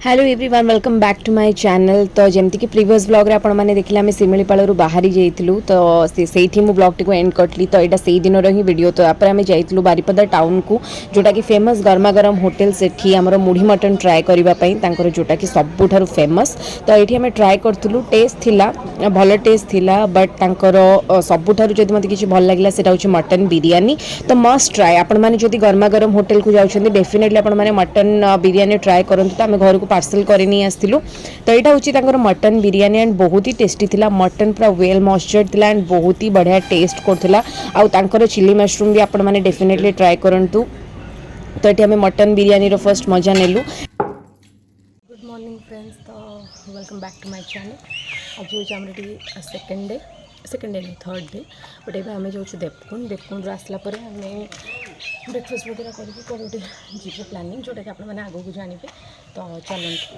Hello everyone welcome back to my channel. तो जमती कि प्रीवियस ब्लॉग रे आपण माने देखिले आमे सिमिलीपाल बाहरी जाइतलु तो सेठी मु ब्लॉग टी को एंड करतली। तो एटा सेही दिन रो ही वीडियो। तो आपरे आमे जाइतलु बारिपदा टाउन को जोटा कि फेमस गरमा गरम होटल सेठी हमर मुढ़ी मटन ट्राई करबा पई तांकर जोटा कि सबुठारु फेमस। तो एठी आमे ट्राई करतलु टेस्ट थिला भलो टेस्ट थिला बट तांकर सबुठारु जदि मते किछि भल लागला सेटा होछि मटन बिरयानी। तो मस्ट ट्राई आपण माने जदि गरमा गरम होटल को जाउछन्ती डेफिनेटली आपण माने मटन बिरयानी ट्राई करंतु। तो आमे घर को पार्सल कर नहीं आसलु। तो यहाँ हूँ मटन बिरयानी एंड बहुत ही टेस्टी थिला। मटन पूरा वेल मॉइस्चर्ड थिला एंड बहुत ही बढ़िया टेस्ट करथिला। आउ तांकर चिली मशरूम भी आपण माने डेफिनेटली ट्राई करंतु। तो ये आम मटन बिरयानी रो फर्स्ट मजा नेलु। Good morning friends. तो welcome back to my channel. आज हूँ आम सेकेंड डे नहीं थर्ड डे। बट ये आम जाऊँ देवकुंड आसला आम ब्रेकफास्ट वगैरह करके कौन गोटे जीव प्लानिंग जोटा कि आपने आगे को जानवे। तो चलते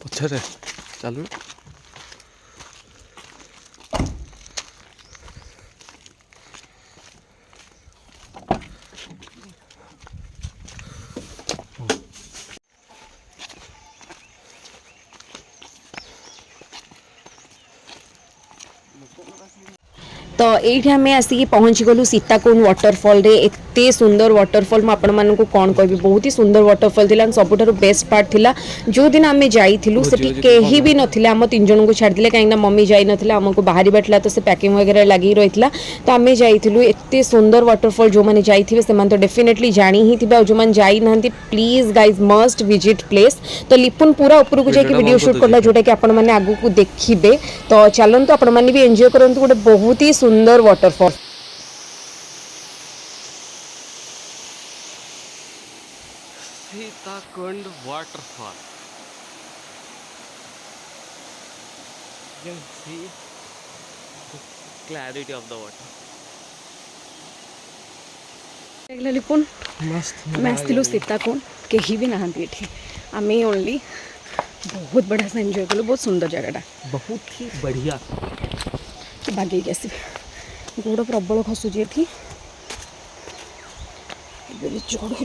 पछरे चलू। तो ये आम आसिक पहुँची गलु सीताकुंड वाटरफॉल रे। एते सुंदर वाटरफॉल आपण मानक कौन कह बहुत ही सुंदर वाटरफॉल थिला। सबुठारु बेस्ट पार्ट थिला जो दिन आम जाइथिलु सेठी केही भी नथिले। आम तीन जन को छाड़िले कहीं मम्मी जाई नथिला हमको बाहरी बैठला तो से पैकिंग वगैरह लगी रही। तो आम जाइथिलु एते सुंदर वाटरफॉल जो मैंने जाइथिबे से तो डेफिनेटली जानी ही थिबे। जो मैंने जाई नहंती please guys must visit place. तो लिपुन पूरा ऊपर को जाके वीडियो शूट करला जोटा कि आपण माने आगु को देखिबे। तो चलंतु आपण माने भी एंजॉय करंतु गोटे बहुत ही सुंदर waterfall. Sitakund waterfall. You can see the clarity of the water. लिपुन मस्त मैं आसलु सीताकुंड कहीं भी नहांती एठी आमे ओनली बहुत बढ़िया से एंजॉय कलु। बहुत सुंदर जगहटा बहुत ही बढ़िया। बागे आस गोड़ प्रबल खसुची एठी चढ़ु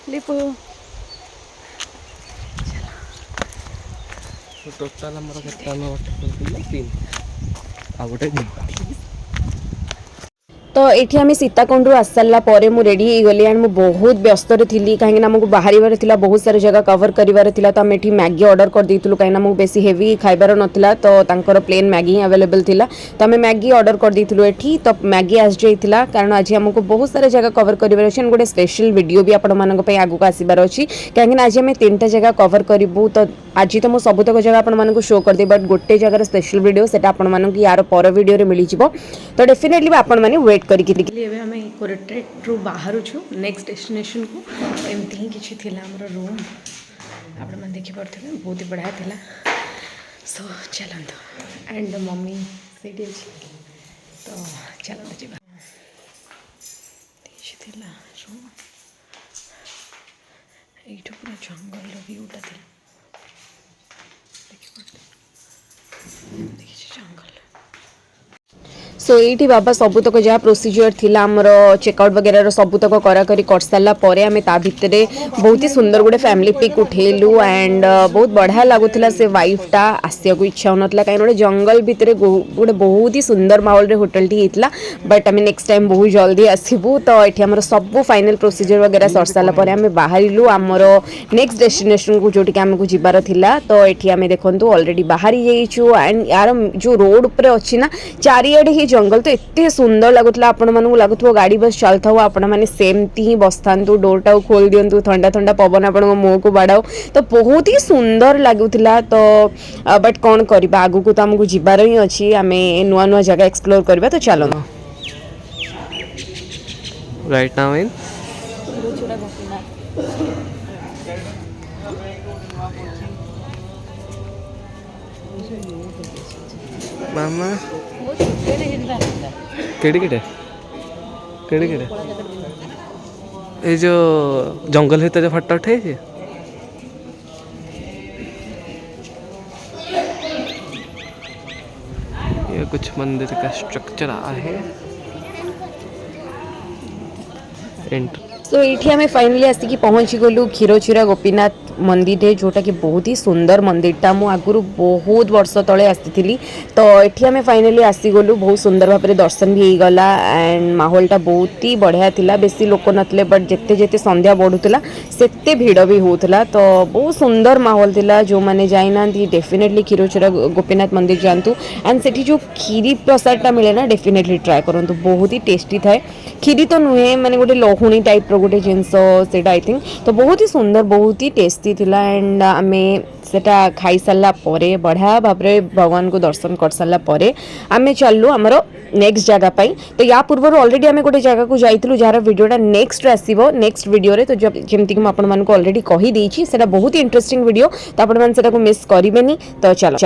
लिपु टोटाल हमर केतना वाटरफॉल 3 आ गोटे। तो ये आम सीताकुंड आस सारा पर मुझे रेडी हो गली एंड मुझे बहुत व्यस्त थी कहीं आमको बाहर था बहुत सारा जगह कवर करार था। तो आम ये मैगी ऑर्डर कर देलु कहीं मुझे बेसी हेवी खाइबार नाला। तो तांकर प्लेन मैगी अवेलेबल थिला। तो आम मैगी ऑर्डर कर देलु एठी। तो मैगी आस जाइला कारण आज आमको बहुत सारा जगह कवर करार अच्छे। गोटे स्पेशल वीडियो भी आपण मानक आगू आसबार अच्छी कहीं आज आम 3टा जगह कवर करूँ। तो आज तो मुझे सबुतक जगह आपको शो करदे बट गोटे जगह स्पेशल वीडियो से आपको यार पर वीडियो मिल जाव। तो डेफिनेटली आपण मैंने वेट करके आम कोरेट्रेट्रु बाहर छु नेक्स्ट डेस्टिनेशन को। एमती ही किसी थी आमर रूम आप देखिपे बहुत ही बढ़िया थिला। सो चलते एंड मम्मी से तो चलते जा रूम ये पूरा जंगल व्यूटा थी देखिए जंगल। सो ये बाबा सबुतक जहाँ प्रोसीजर थिला आमर चेकआउट वगैरह सबुतक कराकरी कर सारा आम भितर बहुत ही सुंदर गोटे फैमिली पिक उठेलु एंड बहुत बढ़िया लगुला। से वाइफटा आसिया को इच्छा होना कहीं गोटे जंगल भितर गोटे बहुत ही सुंदर माहौल रे होटलटी होता। बट आम नेक्स्ट टाइम बहुत जल्दी आसबू। तो ये आमर सब फाइनल प्रोसीजर वगैरह सर सारापर आम बाहर आमर नेक्स्ट डेस्टिनेशन को जोटि आमको जीवार थिला। तो ये आम देखु ऑलरेडी बाहरी जाइछु एंड यार जो रोड उपर अच्छी ना चारिआडे ही जंगल। तो एते सुंदर लगुला आपण मानू लगुव गाड़ी बस चलता आपण मैंने सेमती ही बस था डोरटा खोल दिंतु ठंडा ठंडा पवन आपण मुँह को बाड़ाओ। तो बहुत ही सुंदर लगुला। तो बट कौन करवा आगु को तो आमको जीवार ही अच्छी आम नुआ नुआ जगह एक्सप्लोर करवा। तो चलो राइट नाउ इन मामा केड़े केड़े केड़े केड़े ये जो जंगल भितर फोटो उठे ये कुछ मंदिर का स्ट्रक्चर है। सो ये आम फाइनाली आसिक पहुँची गलु क्षीरचोरा गोपीनाथ मंदिर जोटा कि बहुत ही सुंदर मंदिरटा मु आगुरी बहुत वर्ष तले आसी तो ये आम फाइनाली आसीगलु बहुत सुंदर भाव में दर्शन भी होगला एंड माहौलटा बहुत ही बढ़िया थिला बेसी लोक नथिले बट जिते जिते संध्या बढ़ुला सेते भिड़ भी होता तो बहुत सुंदर माहौल थिला जो मैंने जाइना डेफिनेटली क्षीरचोरा गोपीनाथ मंदिर जातु एंड से जो खीरी प्रसादटा मिले ना डेफिनेटली ट्राए करूँ बहुत ही टेस्टी थाए खीरी तो नुहे मैंने गोटे लहुणी टाइप गोटे जिनस से आई थिंक तो बहुत ही सुंदर बहुत ही टेस्टी थिला एंड आमे सेटा खाई सारा पर बढ़िया भाव में भगवान को दर्शन कर सारा पर आमे चलू आमर नेक्स्ट जगह तो या पूर्व ऑलरेडी आमे गोटे जगह को जाइलु जार वीडियोटा नेक्स्ट आसीबो नेक्स्ट वीडियो रे तो जमती कि आपण मानको ऑलरेडी कहि देछि सेटा बहुत ही इंटरेस्टिंग वीडियो तो आपण मान सेटा को मिस करिवेनी तो चलो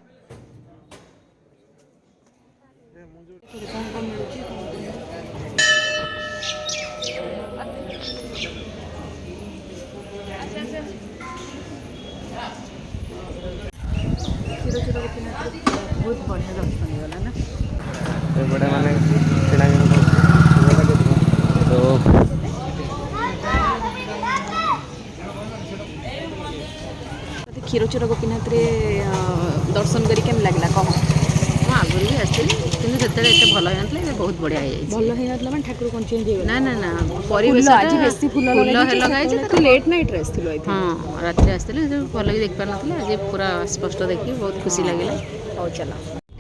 बहुत बढ़िया दर्शन होगा ना बड़े माने तो क्षीरचोरा गोपीनाथ रे दर्शन करी केम लागला कह आगुरी भी आसती कि भल होता बहुत बढ़िया भल होई नतला मन ठाकुर कोन चेंज हो ना ना ना परिवेश आज बेसी फूल लगाई तू लेट नाइट रे आस्थिलो आई हाँ रात आसते भल भी देख पार ना आज पूरा स्पष्ट देखी बहुत खुशी लगे हो चला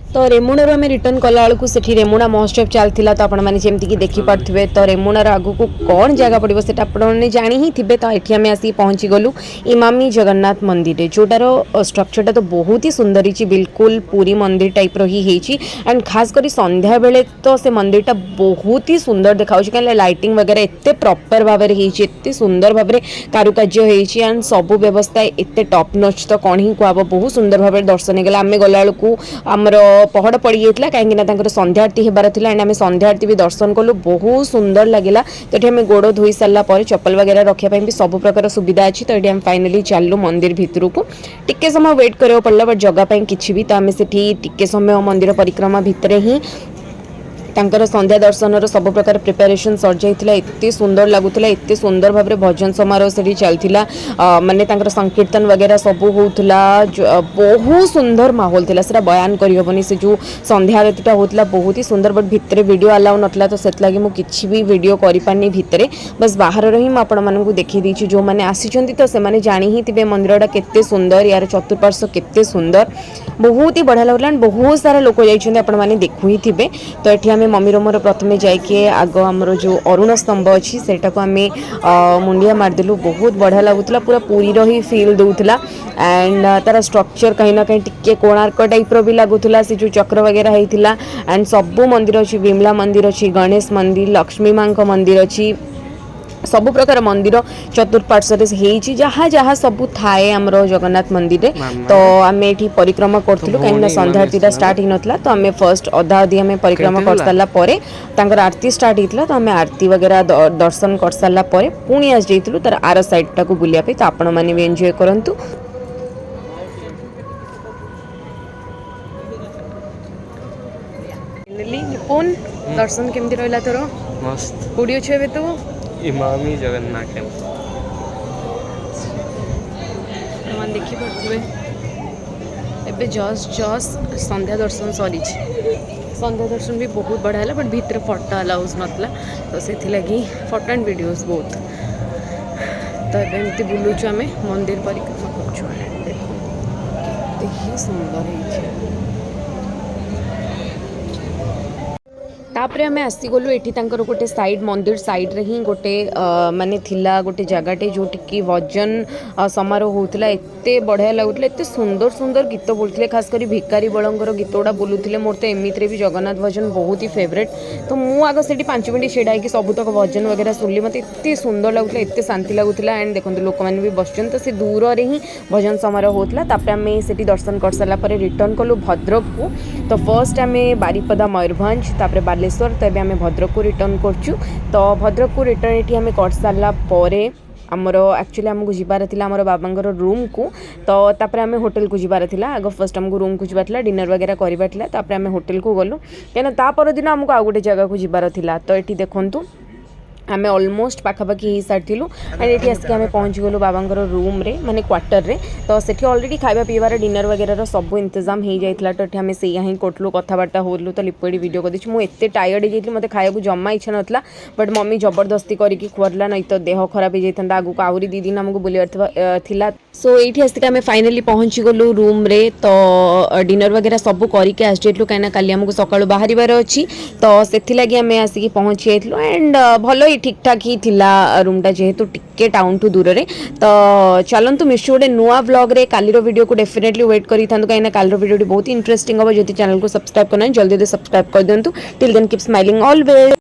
तो रेमुणार आम रिटर्न कला बेलू से रेमुणा महोत्सव चलता तो आपमती देखिपे तो रेमुणार आगू को कौन जगह पड़ो से आपने जाणी ही थे तो ये आम आसिक पहुँची गलु इमामी जगन्नाथ मंदिर जोटार स्ट्रक्चरटा तो बहुत ही सुंदर ही बिल्कुल पूरी मंदिर टाइप रही एंड खास कर संध्या बेले तो से मंदिरटा बहुत ही सुंदर देखा कहीं लाइटिंग वगैरह एत प्रॉपर भाव में सुंदर भाव में कारुकार्य एंड सबू व्यवस्था एत टॉप नच तो कौन ही कहब बहुत सुंदर भाव में दर्शन होगा आम गला बेलू आमर पहड़ पड़ी जाता कहीं संध्या आरती होबार था एंड आम संध्या आरती भी दर्शन कलु बहुत सुंदर लगे तो ये गोड़ धोई सारापर चप्पल वगैरह रखापी भी सब प्रकार सुविधा अच्छी तो ये फाइनाली चलु मंदिर भितर को टिके समय वेट करा पड़ा बट जगह किसी भी तो आम से टिके समय मंदिर परिक्रमा भितर ही तांकर संध्या दर्शन सब प्रकार प्रिपेरेसन सर जाइथिला एत्ते सुंदर लगुला एत्ते सुंदर भाव में भजन समारोह से चलता माने तांकर संकीर्तन वगैरह सब होता बहुत सुंदर माहौल थिला सेटा बयान करहबनी से जो संध्या आरतीटा होता बहुत ही सुंदर बट भितर वीडियो अलाउ नथला तो सेट लगी मु किछि भी वीडियो करि पानी भितर बस बाहर ही मु आपण मानकु देखि देछि जो माने आसीचंती तो से माने जानि ही तिबे मंदिरटा केत्ते सुंदर यार चतुर्पार्श्व केत्ते सुंदर बहुत ही बढ़िया लगला बहुत सारा लोक जाइछन्ते आपण माने देखु ही थिबे तो एठी आमे मम्मी रोमर प्रथमे जाइके आग आमर जो अरुण स्तंभ अच्छी से मुंडिया मारदेलु बहुत बढ़िया लगुला पूरा पूरी ही फिल दूसरा एंड तार स्ट्रक्चर कहीं ना कहीं टिके कोणार्क टाइप भी लगुला से जो चक्र वगैरह होता एंड सबू मंदिर अच्छी विमला मंदिर अच्छी गणेश मंदिर लक्ष्मी माँ मंदिर अच्छी सब प्रकार मंदिर चतुर्पार्श्व से जहाँ जहाँ सब थाए आमर जगन्नाथ मंदिर रे तो आम ये परिक्रमा करूँ कहीं संध्या आरतीटा स्टार्ट ही नाला तो आम फर्स्ट अधा अधी आम परिक्रमा कर सारापर आरती स्टार्ट होता तो आम आरती वगैरह दर्शन कर सारापर पुणी आस जाइलु तार आर साइडटा को बुलापी तो आपण मैंने भी एंजॉय करंतु निपुण दर्शन केमती रहा तोर मस्त कोडी अच्छे एबे तो इमामी जगन्नाथ मन देखी पारे एबे जस्ट संध्या दर्शन सरी संध्या दर्शन भी बहुत बढ़िया है बट भितर फटो अलाउज नाला तो से लगी फटो एंड वीडियोस बहुत तो एमती बुलूचु आम मंदिर परिक्रमा कर सुंदर है तापर आम आसीगलु ये गोटे साइड मंदिर साइड रे ही गोटे माने थिला गोटे जगटे जो टिकी भजन समारोह होता एते बढ़िया लगुला एते सुंदर सुंदर गीत बोलते खास कर भिकारी बलंगर गीत गुड़ा बोलुले मोर तो एमती भी जगन्नाथ भजन बहुत ही फेवरेट तो मु आग से 5 मिनट छेड़ा कि सबुतक भजन वगैरह शुणिली मत एत सुंदर लगुला एत शांति लगुला एंड देखो लोक मैंने भी बसचन तो से दूर रे ही भजन समारोह होता आम से दर्शन कर सारापर रिटर्न कलु भद्रक को तो फर्स्ट आम बारिपदा मयूरभंज तापर बालेश्वर तो ये आम भद्रक को रिटर्न करचु तो भद्रक को रिटर्न ये आम कर सारापर आमर एक्चुअली आमको जीवार थिला आमर बाबांगर रूम को तो तापर आम होटल को जीवार थिला आग फर्स्ट आमको रूम को जीवार डिनर वगैरह करवा थिला तापर आम होटल को गलु कहीं ता पर दिन आमको आ गोटे जगह को जीवार थिला तो ये देखंतु आम ऑलमोस्ट पाखापाखि हो सारी एंड ये आसिक आम पहुँची गलु बाबांगर रूम रे माने क्वार्टर रे तो सेठी ऑलरेडी खाଇବା पीबार डिनर वगैरह सब इंतजाम हो जाता तो ये आम से ही कटलु कथबार्ता होलु तो लिपड़ी वीडियो कर मुझे एत टायर्ड हो जाती मतलब खाया जमा इच्छा नाला बट मम्मी जबरदस्ती करके खुआला नहीं तो देह खराब हो जाता आगू आहरी 2 दिन आमको बुलार थिला सो ये आसिक आम फाइनाली पहुँची गलु रूम रे तो डिनर वगैरह सब करके आसलु कहीं काली आमको सकाळु बाहर अच्छी तो से लगी आम आसिक पहुँची जाइलु एंड भल ठीक ठाक ही थिला रूमटा जेहेतु टिके टाउन टू दूर रे तो चलतु मिशु गोटे नुआ व्लॉग रे कालीर वीडियो को डेफिनेटली वेट करी था कहीं कालीर वीडियो बहुत इंटरेस्टिंग हम जो चैनल को सब्सक्राइब करना जल्दी सब्सक्राइब कर दिंतु till then keep smiling always.